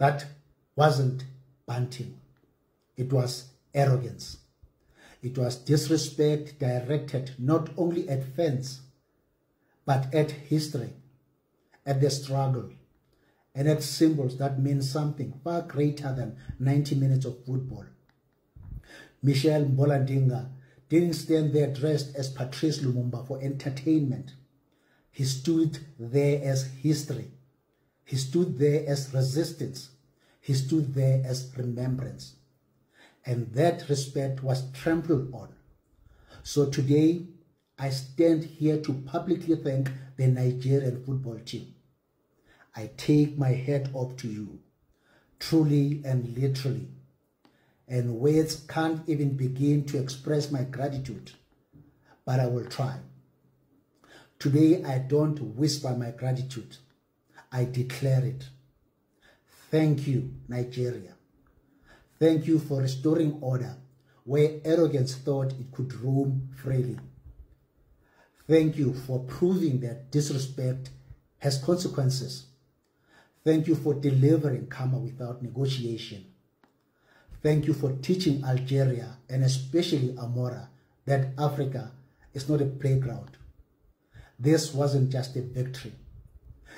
That wasn't bunting. It was arrogance. It was disrespect directed not only at fans, but at history, at the struggle, and at symbols that mean something far greater than 90 minutes of football. Michel Mbolandinga didn't stand there dressed as Patrice Lumumba for entertainment. He stood there as history. He stood there as resistance. He stood there as remembrance. And that respect was trampled on. So today, I stand here to publicly thank the Nigerian football team. I take my hat off to you, truly and literally. And words can't even begin to express my gratitude, but I will try. Today, I don't whisper my gratitude. I declare it. Thank you, Nigeria. Thank you for restoring order where arrogance thought it could roam freely. Thank you for proving that disrespect has consequences. Thank you for delivering karma without negotiation. Thank you for teaching Algeria, and especially Amora, that Africa is not a playground. This wasn't just a victory.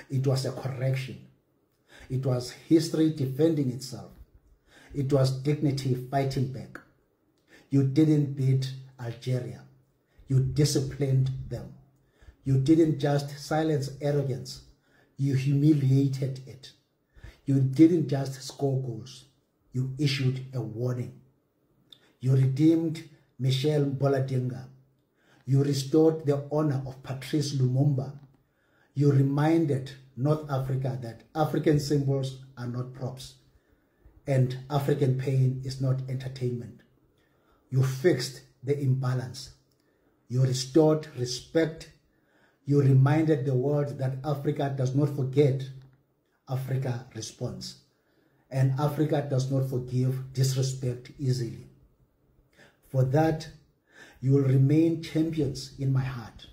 It was a correction. It was history defending itself. It was dignity fighting back. You didn't beat Algeria. You disciplined them. You didn't just silence arrogance. You humiliated it. You didn't just score goals. You issued a warning. You redeemed Michel Mbolandinga. You restored the honor of Patrice Lumumba. You reminded North Africa that African symbols are not props, and African pain is not entertainment. You fixed the imbalance. You restored respect. You reminded the world that Africa does not forget. Africa responds. And Africa does not forgive disrespect easily. For that, you will remain champions in my heart.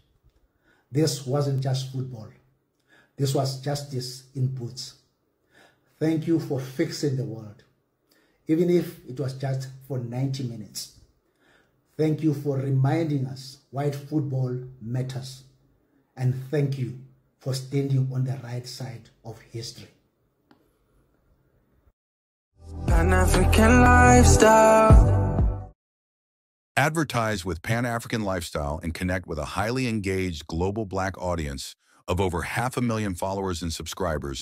This wasn't just football. This was justice in boots. Thank you for fixing the world, even if it was just for 90 minutes. Thank you for reminding us why football matters. And thank you for standing on the right side of history. Pan-African Lifestyle. Advertise with Pan-African Lifestyle and connect with a highly engaged global Black audience of over 500,000 followers and subscribers